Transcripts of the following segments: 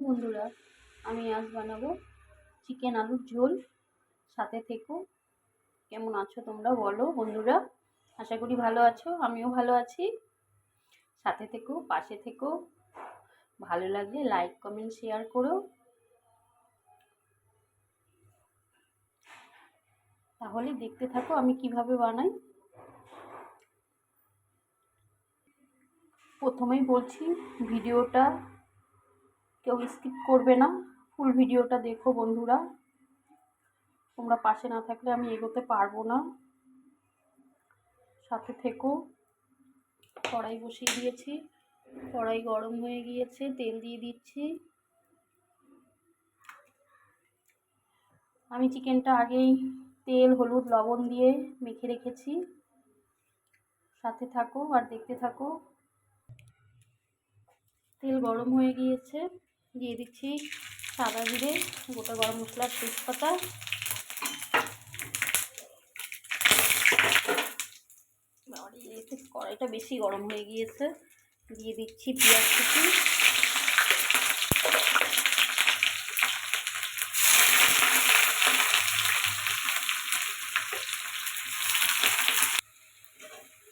বন্ধুরা, আমি আজ বানাবো চিকেন আলুর ঝোল। সাথে থেকো। কেমন আছো তোমরা বলো বন্ধুরা? আশা করি ভালো আছো, আমিও ভালো আছি। সাথে থেকো, পাশে থেকো। ভালো লাগলে লাইক কমেন্ট শেয়ার করো। তাহলে দেখতে থাকো আমি কিভাবে বানাই। প্রথমেই বলছি, ভিডিওটা কেউ স্কিপ করবে না, ফুল ভিডিওটা দেখো বন্ধুরা। তোমরা পাশে না থাকলে আমি এগোতে পারবো না। সাথে থেকো। কড়াই বসিয়ে দিয়েছি, কড়াই গরম হয়ে গিয়েছে, তেল দিয়ে দিচ্ছি। আমি চিকেনটা আগেই তেল হলুদ লবণ দিয়ে মেখে রেখেছি। সাথে থাকো আর দেখতে থাকো। তেল গরম হয়ে গিয়েছে, দিয়ে দিচ্ছি সাদা জিরে, গোটা গরম মশলা, তেজপাতা। কড়াইটা বেশি গরম হয়ে গিয়েছে, দিয়ে দিচ্ছি পেঁয়াজ কুচি।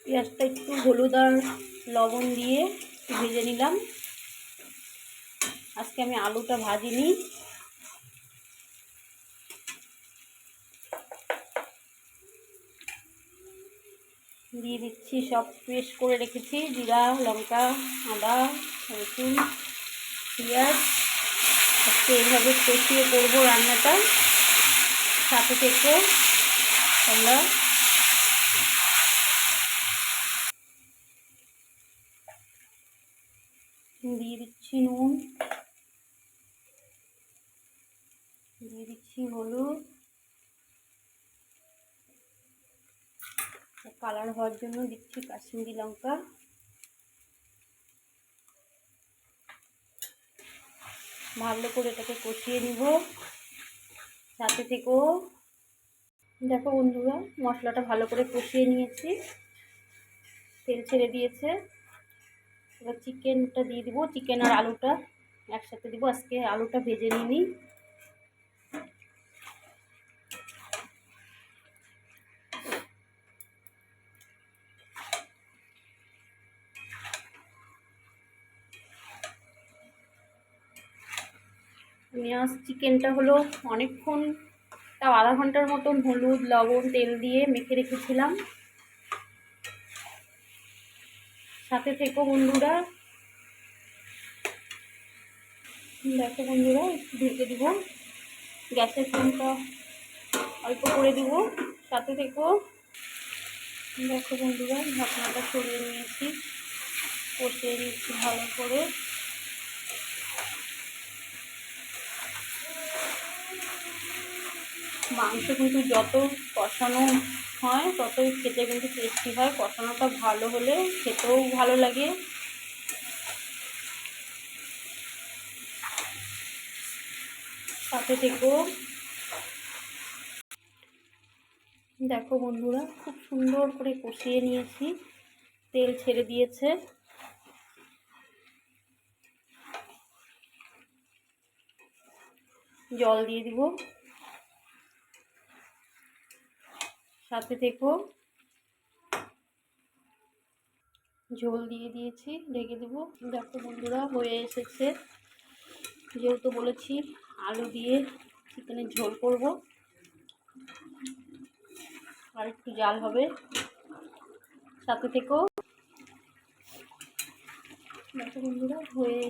পেঁয়াজটা একটু হলুদ আর লবণ দিয়ে ভেজে নিলাম। আজকে আমি আলুটা ভাজিনি। দিয়ে দিচ্ছি সব পেস্ট করে রেখেছি, জিরা, লঙ্কা, আদা, রসুন, পেঁয়াজ। আজকে এইভাবে কষিয়ে করবো রান্নাটা। সাথে থেকে আমরা দিয়ে দিচ্ছি নুন, দিয়ে দিচ্ছি হলুদ। কালার হওয়ার জন্য দিচ্ছি কাশ্মীরি লঙ্কা। ভালো করে এটাকে কষিয়ে নিব। সাথে থেকেও দেখো বন্ধুরা, মশলাটা ভালো করে কষিয়ে নিয়েছি, তেল ছেড়ে দিয়েছে। এবার চিকেনটা দিয়ে দিব, চিকেন আর আলুটা একসাথে দিব। আজকে আলুটা ভেজে নিই। আজ চিকেনটা হলো অনেকক্ষণ, তাও আধা ঘন্টার মতন হলুদ লবণ তেল দিয়ে মেখে রেখেছিলাম। সাথে থেকো বন্ধুরা। দেখো বন্ধুরা, একটু ঢেকে দিব, গ্যাসের ফ্লেমটা অল্প করে দিব। সাথে থেকো। দেখো বন্ধুরা, ঢাকনাটা সরিয়ে নিয়েছি, কষিয়ে নিচ্ছি ভালো করে। মাংস কিন্তু যত কষানো হয় ততই খেতে কিন্তু টেস্টি হয়। কষানোটা ভালো হলে খেতেও ভালো লাগে। সাথে থেকো। দেখো বন্ধুরা, খুব সুন্দর করে কষিয়ে নিয়েছি, তেল ছেড়ে দিয়েছে। জল দিয়ে দিব। সাথে থেকো। ঝোল দিয়ে দিয়েছি, ঢেকে দিব। দেখো বন্ধুরা, হয়ে এসেছে। যেহেতু বলেছি আলু দিয়ে চিকেনের ঝোল করব, আর একটু জাল হবে। সাথে থেকো। দেখো বন্ধুরা, হয়ে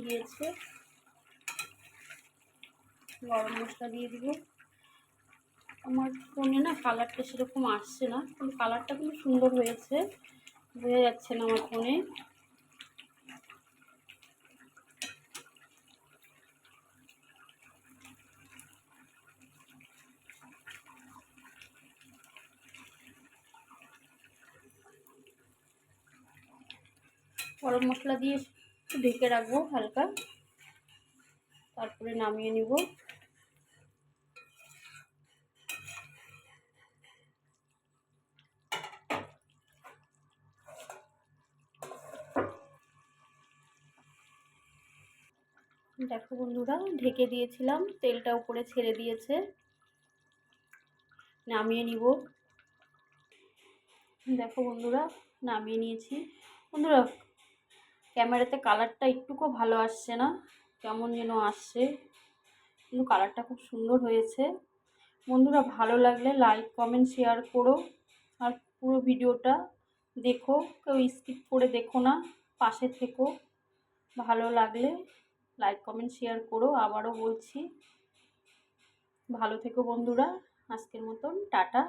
গিয়েছে। গরম মশলা দিয়ে দিব। আমার ফোনে না কালারটা সেরকম আসছে না, কিন্তু কালারটা খুব সুন্দর হয়েছে, বোঝা যাচ্ছে না আমার ফোনে। গরম মশলা দিয়ে একটু ঢেকে রাখবো হালকা, তারপরে নামিয়ে নিব। দেখো বন্ধুরা, ঢেকে দিয়েছিলাম, তেলটা উপরে ছেড়ে দিয়েছে। নামিয়ে নিব। দেখো বন্ধুরা, নামিয়ে নিয়েছি। বন্ধুরা, ক্যামেরাতে কালারটা একটুকুও ভালো আসছে না, কেমন যেন আসছে, কিন্তু কালারটা খুব সুন্দর হয়েছে। বন্ধুরা, ভালো লাগলে লাইক কমেন্ট শেয়ার করো, আর পুরো ভিডিওটা দেখো, কেউ স্কিপ করে দেখো না, পাশে থেকো। ভালো লাগলে লাইক কমেন্ট শেয়ার করো। আবারও বলছি, ভালো থেকো বন্ধুরা। আজকের মতন টাটা।